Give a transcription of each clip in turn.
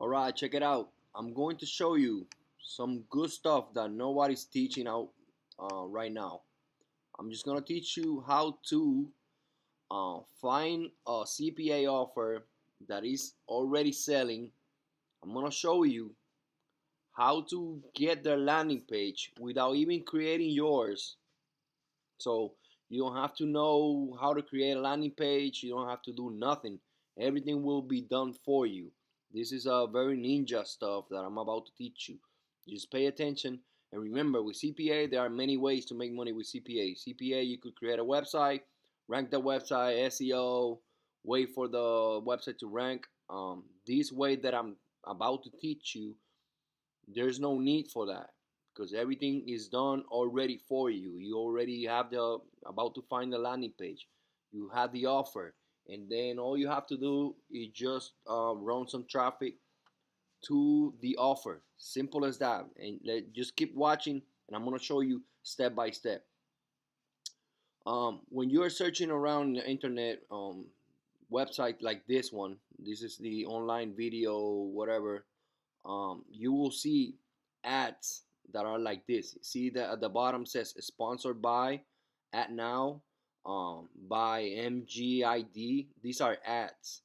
Alright, check it out. I'm going to show you some good stuff that nobody's teaching out right now. I'm just going to teach you how to find a CPA offer that is already selling. I'm going to show you how to get their landing page without even creating yours. So you don't have to know how to create a landing page. You don't have to do nothing. Everything will be done for you. This is a very ninja stuff that I'm about to teach you. Just pay attention and remember, with CPA there are many ways to make money with CPA. CPA, you could create a website, rank the website, SEO, wait for the website to rank. This way that I'm about to teach you, there's no need for that because everything is done already for you. You already have the about to find the landing page. You have the offer, and then all you have to do is just run some traffic to the offer. Simple as that. And just keep watching, and I'm gonna show you step by step. When you are searching around the internet, website like this one, this is the online video, whatever. You will see ads that are like this. See that at the bottom says sponsored by, at now, by MGID. These are ads.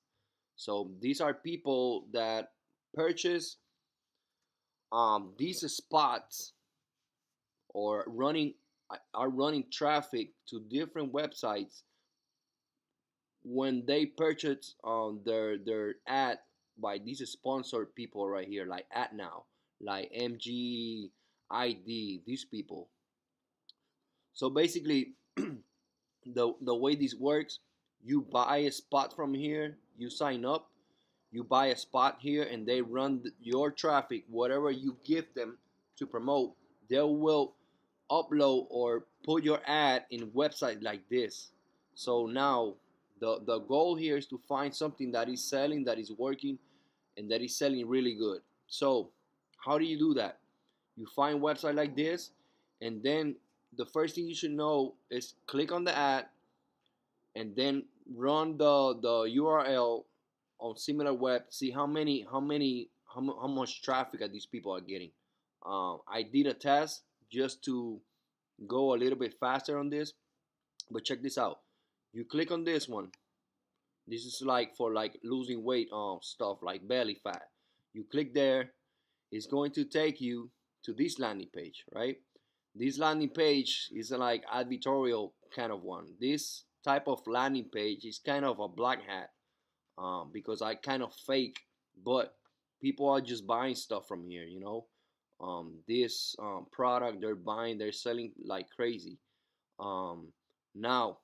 So these are people that purchase these spots or running are running traffic to different websites when they purchase their ad by these sponsored people right here, like at now, like MGID, these people. So basically, the way this works, you buy a spot from here, you sign up, you buy a spot here, and they run your traffic, whatever you give them to promote. They will upload or put your ad in website like this. So now the goal here is to find something that is selling, that is working, and that is selling really good. So how do you do that? You find website like this, and then the first thing you should know is click on the ad and then run the URL on similar web. See how much traffic that these people are getting. I did a test just to go a little bit faster on this, but check this out. You click on this one. This is like for like losing weight stuff like belly fat. You click there, it's going to take you to this landing page, right? This landing page is like advertorial kind of one. This type of landing page is kind of a black hat, because I kind of fake, but people are just buying stuff from here, you know. This product they're buying, they're selling like crazy. Um, Now,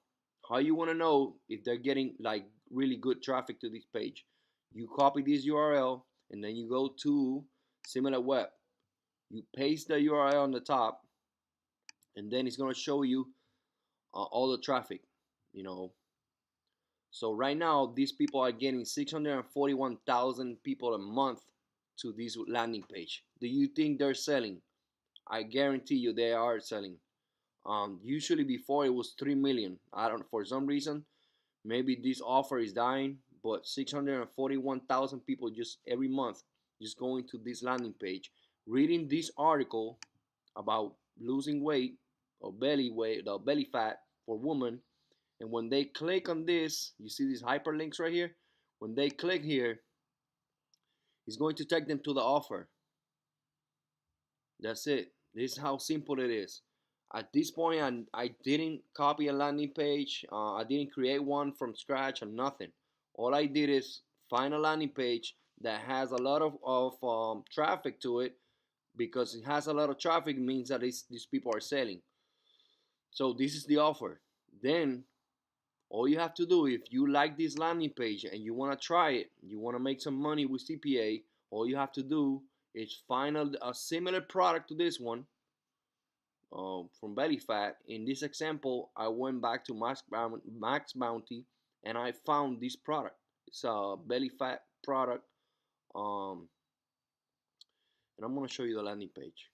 how you want to know if they're getting like really good traffic to this page? You copy this URL and then you go to similar web. You paste the URL on the top, and then it's gonna show you all the traffic, you know. So right now, these people are getting 641,000 people a month to this landing page. Do you think they're selling? I guarantee you they are selling. Usually before it was 3 million. I don't, for some reason, maybe this offer is dying, but 641,000 people just every month just going to this landing page, reading this article about losing weight or belly weight, the belly fat for women. And when they click on this, you see these hyperlinks right here. When they click here, it's going to take them to the offer. That's it. This is how simple it is. At this point, I didn't copy a landing page. I didn't create one from scratch or nothing. All I did is find a landing page that has a lot of traffic to it. Because it has a lot of traffic, means that these people are selling. So this is the offer. Then all you have to do, if you like this landing page and you want to try it, you want to make some money with CPA, all you have to do is find a similar product to this one, from belly fat. In this example, I went back to Max Bounty and I found this product. It's a belly fat product, and I'm going to show you the landing page.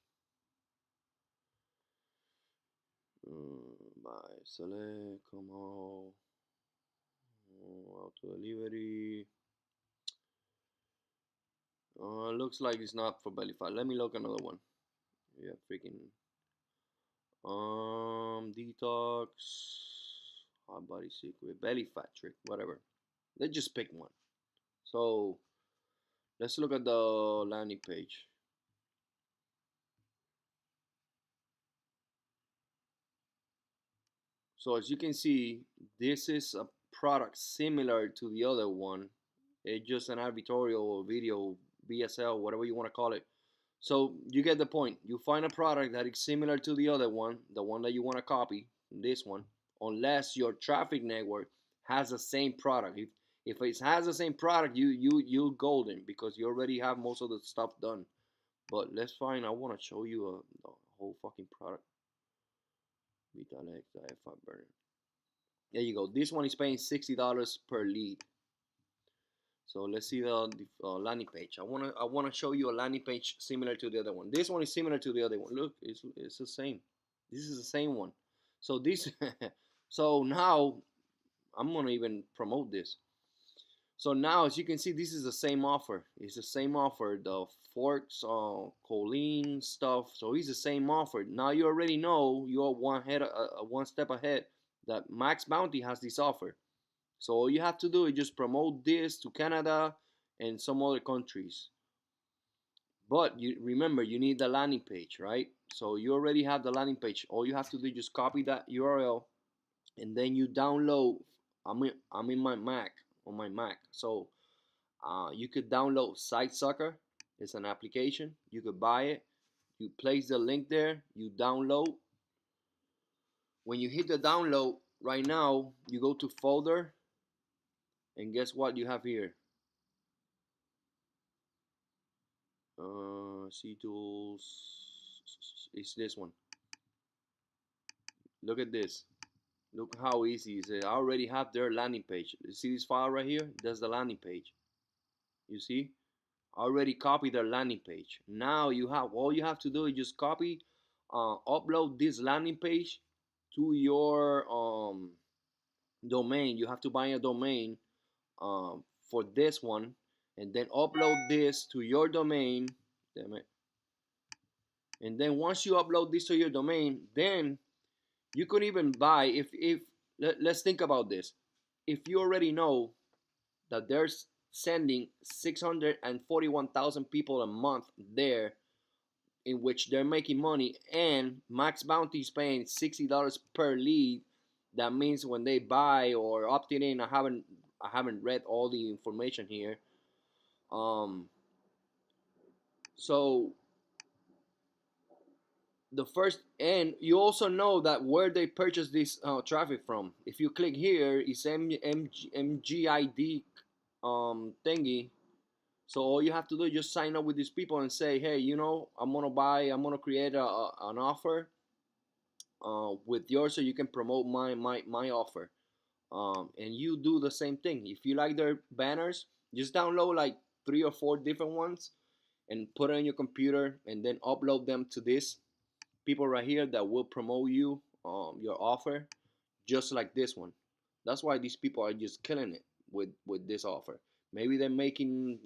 By select, come on, auto delivery. Looks like it's not for belly fat. Let me look another one. Yeah, freaking detox, hot body secret, belly fat trick, whatever. Let's just pick one. So let's look at the landing page. So as you can see, this is a product similar to the other one. It's just an advertorial video, BSL, whatever you want to call it. So you get the point. You find a product that is similar to the one that you want to copy, this one, unless your traffic network has the same product. If it has the same product, you're golden because you already have most of the stuff done. But let's find. I want to show you a whole fucking product. Vitalex diet fat burner. There you go. This one is paying $60 per lead. So let's see the landing page. I wanna show you a landing page similar to the other one. This one is similar to the other one. Look, it's the same. This is the same one. So this, so now I'm gonna even promote this. So now, as you can see, this is the same offer. It's the same offer. The forks, choline stuff. So it's the same offer. Now you already know you're one step ahead. That Max Bounty has this offer. So all you have to do is just promote this to Canada and some other countries. But you remember, you need the landing page, right? So you already have the landing page. All you have to do is just copy that URL, and then you download. I'm in my Mac, on my Mac. So you could download SiteSucker. It's an application. You could buy it. You place the link there. You download. When you hit the download, right now you go to folder, and guess what you have here? C tools. It's this one. Look at this. Look how easy it is. I already have their landing page. You see this file right here? That's the landing page. You see? I already copied their landing page. Now you have, all you have to do is just copy, upload this landing page to your domain. You have to buy a domain for this one, and then upload this to your domain. Damn it. And then once you upload this to your domain, then you could even buy, if let's think about this. If you already know that there's sending 641,000 people a month there, in which they're making money, and Max Bounty is paying $60 per lead, that means when they buy or opted in, I haven't read all the information here. So the first, and you also know that where they purchase this traffic from. If you click here, it's MGID thingy. So all you have to do is just sign up with these people and say, hey, I'm gonna create an offer with yours, so you can promote my offer. And you do the same thing. If you like their banners, just download like 3 or 4 different ones and put it on your computer, and then upload them to this people right here that will promote you, your offer, just like this one. That's why these people are just killing it with this offer. Maybe they're making,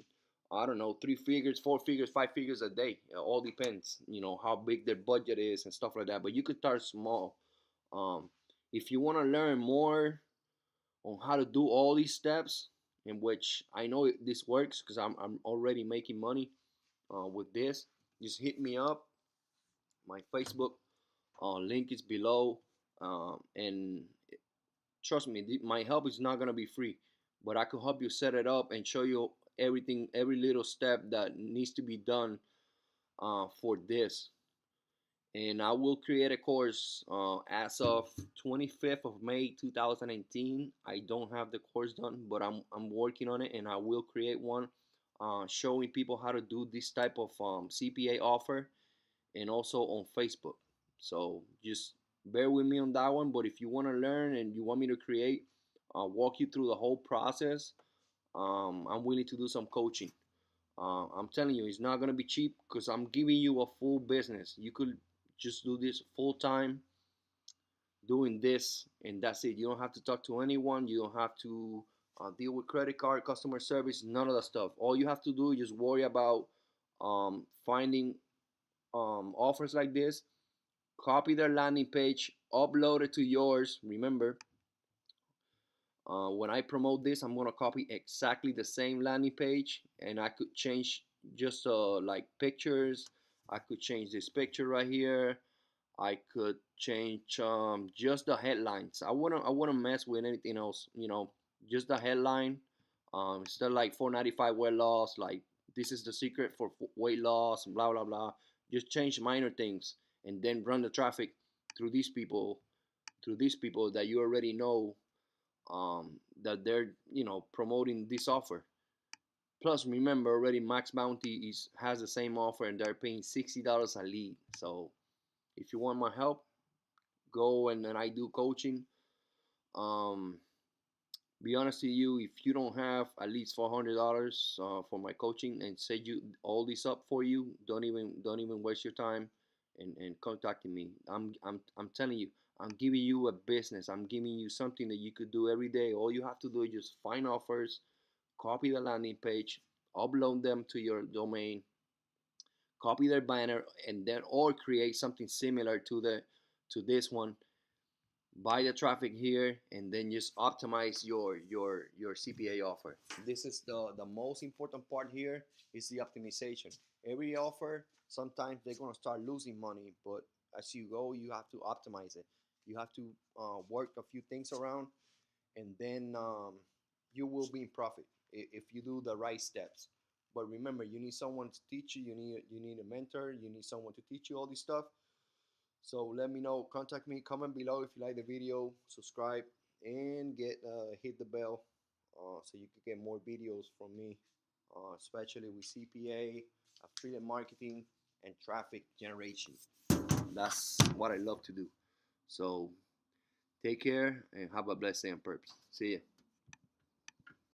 I don't know, 3 figures, 4 figures, 5 figures a day. It all depends, how big their budget is and stuff like that. But you could start small. um, if you want to learn more on how to do all these steps, in which I know this works because I'm already making money with this, just hit me up. My Facebook link is below. And trust me, my help is not gonna be free, but I can help you set it up and show you everything, every little step that needs to be done for this. And I will create a course as of 25th of May 2019. I don't have the course done, but I'm working on it, and I will create one showing people how to do this type of CPA offer, and also on Facebook. So just bear with me on that one. But if you want to learn and you want me to create, walk you through the whole process, I'm willing to do some coaching. I'm telling you, it's not gonna be cheap because I'm giving you a full business. You could just do this full time, doing this, and that's it. You don't have to talk to anyone. You don't have to deal with credit card, customer service, none of that stuff. All you have to do is just worry about finding offers like this, copy their landing page, upload it to yours. Remember, when I promote this, I'm gonna copy exactly the same landing page, and I could change just like pictures. I could change this picture right here. I could change just the headlines. I wouldn't mess with anything else. Just the headline. Instead of like 495 weight loss, like this is the secret for weight loss, blah blah blah. Just change minor things, and then run the traffic through these people, that you already know, that they're promoting this offer. Plus, remember already Max Bounty has the same offer, and they're paying $60 a lead. So if you want my help, go and I do coaching. Um, be honest with you, if you don't have at least $400 for my coaching and set you all this up for you, don't even waste your time and contacting me. I'm telling you, I'm giving you a business. I'm giving you something that you could do every day. All you have to do is just find offers, copy the landing page, upload them to your domain, copy their banner, and then or create something similar to this one, buy the traffic here, and then just optimize your CPA offer. This is the most important part here, is the optimization. Every offer, sometimes they're gonna start losing money, but as you go, you have to optimize it. You have to work a few things around, and then you will be in profit if you do the right steps. But remember, you need someone to teach you. You need a mentor. You need someone to teach you all this stuff. So let me know. Contact me. Comment below if you like the video. Subscribe and hit the bell, so you can get more videos from me, especially with CPA, affiliate marketing, and traffic generation. That's what I love to do. So take care and have a blessed day on purpose. See ya.